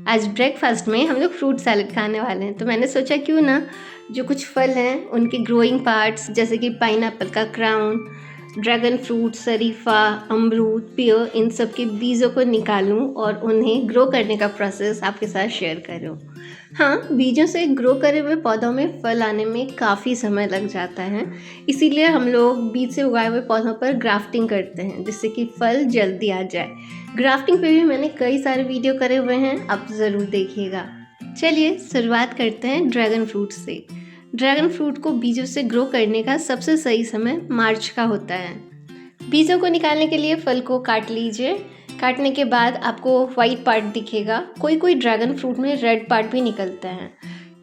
आज ब्रेकफास्ट में हम लोग फ्रूट सैलेड खाने वाले हैं, तो मैंने सोचा क्यों ना जो कुछ फल हैं उनके ग्रोइंग पार्ट्स जैसे कि पाइनएप्पल का क्राउन, ड्रैगन फ्रूट, शरीफा, अमरूद, पेयर, इन सब के बीजों को निकालूं और उन्हें ग्रो करने का प्रोसेस आपके साथ शेयर करूं। हाँ, बीजों से ग्रो करे हुए पौधों में फल आने में काफ़ी समय लग जाता है, इसीलिए हम लोग बीज से उगाए हुए पौधों पर ग्राफ्टिंग करते हैं जिससे कि फल जल्दी आ जाए। ग्राफ्टिंग पे भी मैंने कई सारे वीडियो करे हुए हैं, आप ज़रूर देखिएगा। चलिए शुरुआत करते हैं ड्रैगन फ्रूट से। ड्रैगन फ्रूट को बीजों से ग्रो करने का सबसे सही समय मार्च का होता है। बीजों को निकालने के लिए फल को काट लीजिए। काटने के बाद आपको वाइट पार्ट दिखेगा। कोई कोई ड्रैगन फ्रूट में रेड पार्ट भी निकलता है।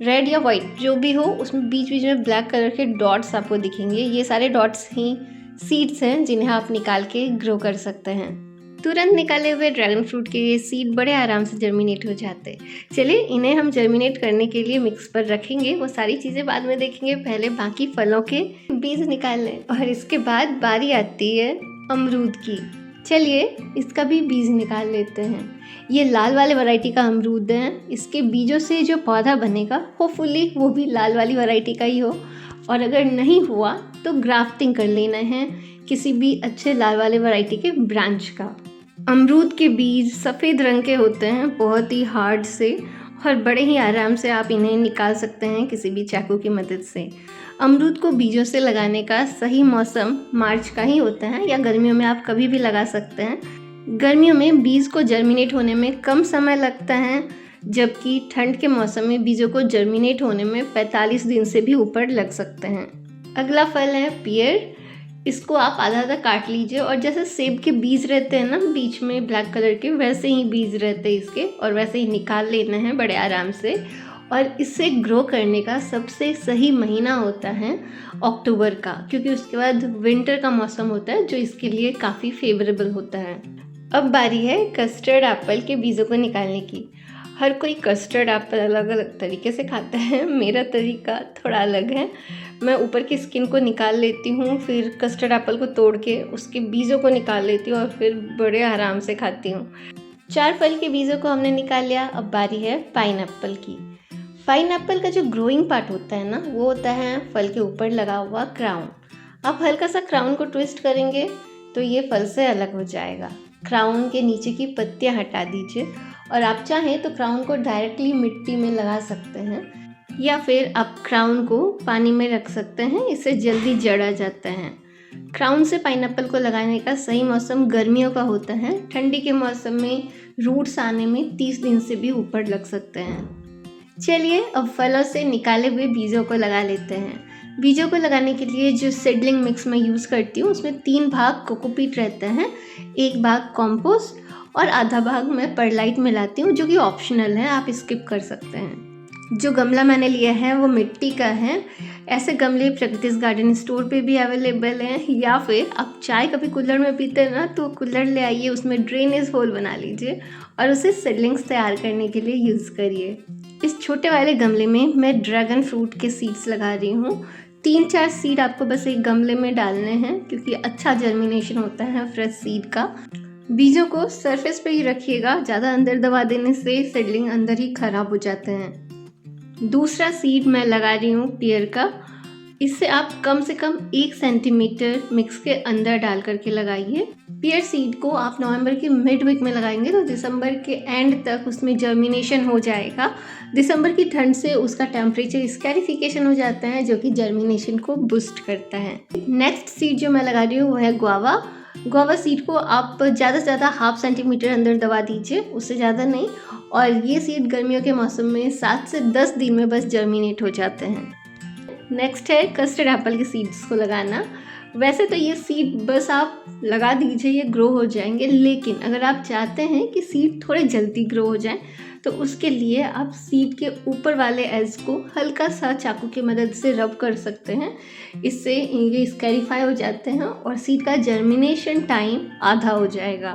रेड या वाइट जो भी हो, उसमें बीच बीच में ब्लैक कलर के डॉट्स आपको दिखेंगे। ये सारे डॉट्स ही सीड्स हैं जिन्हें आप निकाल के ग्रो कर सकते हैं। तुरंत निकाले हुए ड्रैगन फ्रूट के ये सीड बड़े आराम से जर्मिनेट हो जाते हैं। चलिए इन्हें हम जर्मिनेट करने के लिए मिक्स पर रखेंगे, वो सारी चीज़ें बाद में देखेंगे। पहले बाकी फलों के बीज निकाल लें और इसके बाद बारी आती है अमरूद की। चलिए इसका भी बीज निकाल लेते हैं। ये लाल वाले वैरायटी का अमरूद है। इसके बीजों से जो पौधा बनेगा होपफुली वो भी लाल वाली वैरायटी का ही हो, और अगर नहीं हुआ तो ग्राफ्टिंग कर लेना है किसी भी अच्छे लाल वाले वैरायटी के ब्रांच का। अमरूद के बीज सफ़ेद रंग के होते हैं, बहुत ही हार्ड से, और बड़े ही आराम से आप इन्हें निकाल सकते हैं किसी भी चाकू की मदद से। अमरूद को बीजों से लगाने का सही मौसम मार्च का ही होता है, या गर्मियों में आप कभी भी लगा सकते हैं। गर्मियों में बीज को जर्मिनेट होने में कम समय लगता है, जबकि ठंड के मौसम में बीजों को जर्मिनेट होने में 45 दिन से भी ऊपर लग सकते हैं। अगला फल है पियर। इसको आप आधा आधा काट लीजिए, और जैसे सेब के बीज रहते हैं ना बीच में ब्लैक कलर के, वैसे ही बीज रहते हैं इसके, और वैसे ही निकाल लेना है बड़े आराम से। और इसे ग्रो करने का सबसे सही महीना होता है अक्टूबर का, क्योंकि उसके बाद विंटर का मौसम होता है जो इसके लिए काफ़ी फेवरेबल होता है। अब बारी है कस्टर्ड एप्पल के बीजों को निकालने की। हर कोई कस्टर्ड एप्पल अलग अलग तरीके से खाता है, मेरा तरीका थोड़ा अलग है। मैं ऊपर की स्किन को निकाल लेती हूँ, फिर कस्टर्ड एप्पल को तोड़ के उसके बीजों को निकाल लेती हूँ और फिर बड़े आराम से खाती हूँ। 4 फल के बीजों को हमने निकाल लिया। अब बारी है पाइनएप्पल की। पाइनएप्पल का जो ग्रोइंग पार्ट होता है ना, वो होता है फल के ऊपर लगा हुआ क्राउन। आप हल्का सा क्राउन को ट्विस्ट करेंगे तो ये फल से अलग हो जाएगा। क्राउन के नीचे की पत्तियाँ हटा दीजिए, और आप चाहें तो क्राउन को डायरेक्टली मिट्टी में लगा सकते हैं, या फिर आप क्राउन को पानी में रख सकते हैं, इससे जल्दी जड़ आ जाता है। क्राउन से पाइनएप्पल को लगाने का सही मौसम गर्मियों का होता है। ठंडी के मौसम में रूट्स आने में 30 दिन से भी ऊपर लग सकते हैं। चलिए अब फलों से निकाले हुए बीजों को लगा लेते हैं। बीजों को लगाने के लिए जो सीडलिंग मिक्स मैं यूज़ करती हूँ उसमें 3 भाग कोकोपीट रहते हैं, 1 भाग कॉम्पोस्ट और आधा भाग मैं परलाइट मिलाती हूँ, जो कि ऑप्शनल है, आप स्किप कर सकते हैं। जो गमला मैंने लिया है वो मिट्टी का है। ऐसे गमले प्रगतिज गार्डन स्टोर पे भी अवेलेबल हैं, या फिर आप चाय कभी कुल्हड़ में पीते हैं ना, तो कुल्हड़ ले आइए, उसमें ड्रेनेज होल बना लीजिए और उसे सीडलिंग्स तैयार करने के लिए यूज़ करिए। इस छोटे वाले गमले में मैं ड्रैगन फ्रूट के सीड्स लगा रही हूँ। 3-4 सीड आपको बस एक गमले में डालने हैं, क्योंकि अच्छा जर्मिनेशन होता है फ्रेश सीड का। बीजों को सरफेस पे ही रखिएगा, ज़्यादा अंदर दबा देने से सीडलिंग अंदर ही खराब हो जाते हैं। दूसरा सीड मैं लगा रही हूँ पियर का। इससे आप कम से कम 1 सेंटीमीटर मिक्स के अंदर डाल करके लगाइए। पियर सीड को आप नवंबर के मिड वीक में लगाएंगे तो दिसंबर के एंड तक उसमें जर्मिनेशन हो जाएगा। दिसंबर की ठंड से उसका टेम्परेचर स्कैरिफिकेशन हो जाता है, जो कि जर्मिनेशन को बूस्ट करता है। नेक्स्ट सीड जो मैं लगा रही हूँ वो है गुआवा। गुआवा सीड को आप ज़्यादा से ज़्यादा 1/2 सेंटीमीटर अंदर दबा दीजिए, उससे ज़्यादा नहीं। और ये सीड गर्मियों के मौसम में 7 से 10 दिन में बस जर्मिनेट हो जाते हैं। नेक्स्ट है कस्टर्ड एप्पल के सीड्स को लगाना। वैसे तो ये सीड बस आप लगा दीजिए, ये ग्रो हो जाएंगे, लेकिन अगर आप चाहते हैं कि सीड थोड़े जल्दी ग्रो हो जाएं तो उसके लिए आप सीड के ऊपर वाले एज को हल्का सा चाकू की मदद से रब कर सकते हैं। इससे ये स्कैरिफाई हो जाते हैं और सीड का जर्मिनेशन टाइम आधा हो जाएगा।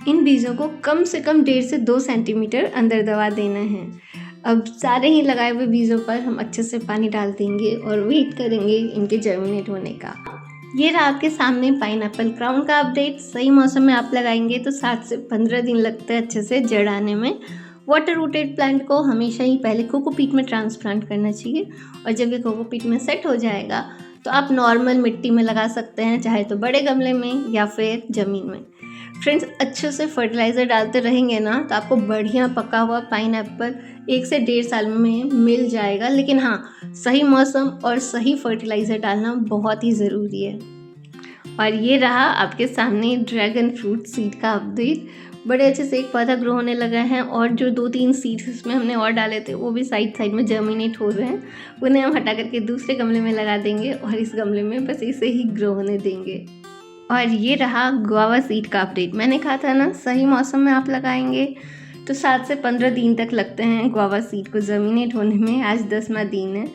इन बीजों को कम से कम 1.5 से 2 सेंटीमीटर अंदर दबा देना है। अब सारे ही लगाए हुए बीजों पर हम अच्छे से पानी डाल देंगे और वेट करेंगे इनके जर्मिनेट होने का। ये रहा आपके सामने पाइनएप्पल क्राउन का अपडेट। सही मौसम में आप लगाएंगे तो 7 से 15 दिन लगते हैं अच्छे से जड़ आने में। वाटर रूटेड प्लांट को हमेशा ही पहले कोकोपीट में ट्रांसप्लांट करना चाहिए, और जब ये कोकोपीट में सेट हो जाएगा तो आप नॉर्मल मिट्टी में लगा सकते हैं, चाहे तो बड़े गमले में या फिर ज़मीन में। फ्रेंड्स, अच्छे से फर्टिलाइज़र डालते रहेंगे ना तो आपको बढ़िया पका हुआ पाइनएप्पल 1 से 1.5 साल में मिल जाएगा। लेकिन हाँ, सही मौसम और सही फर्टिलाइज़र डालना बहुत ही ज़रूरी है। और ये रहा आपके सामने ड्रैगन फ्रूट सीड का अपडेट। बड़े अच्छे से एक पौधा ग्रो होने लगा है, और जो 2-3 सीड्स इसमें हमने और डाले थे वो भी साइड साइड में जर्मिनेट हो रहे हैं। उन्हें हम हटा करके दूसरे गमले में लगा देंगे और इस गमले में बस इसे ही ग्रो होने देंगे। और ये रहा गुआवा सीड का अपडेट। मैंने कहा था ना, सही मौसम में आप लगाएंगे तो 7 से 15 दिन तक लगते हैं गुआवा सीड को जर्मिनेट होने में। आज 10वां दिन है।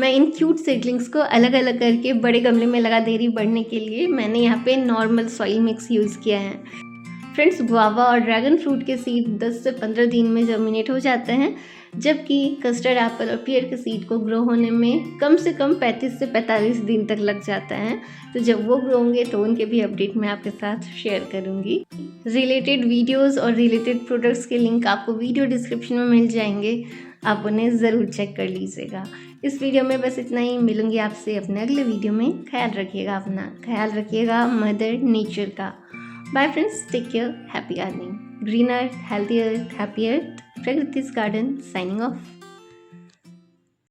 मैं इन क्यूट सीडलिंग्स को अलग अलग करके बड़े गमले में लगा दे रही बढ़ने के लिए। मैंने यहाँ पे नॉर्मल सॉइल मिक्स यूज़ किया है। फ्रेंड्स, गुआवा और ड्रैगन फ्रूट के सीड 10 से 15 दिन में जर्मिनेट हो जाते हैं, जबकि कस्टर्ड एप्पल और पियर के सीड को ग्रो होने में कम से कम 35 से 45 दिन तक लग जाता है। तो जब वो ग्रो होंगे तो उनके भी अपडेट मैं आपके साथ शेयर करूँगी। रिलेटेड वीडियोस और रिलेटेड प्रोडक्ट्स के लिंक आपको वीडियो डिस्क्रिप्शन में मिल जाएंगे, आप उन्हें ज़रूर चेक कर लीजिएगा। इस वीडियो में बस इतना ही। मिलूंगी आपसे अपने अगले वीडियो में। ख्याल रखिएगा अपना, ख्याल रखिएगा मदर नेचर का। Bye friends, take care, happy gardening. Green earth, healthy earth, happy earth. Prakriti's Garden signing off.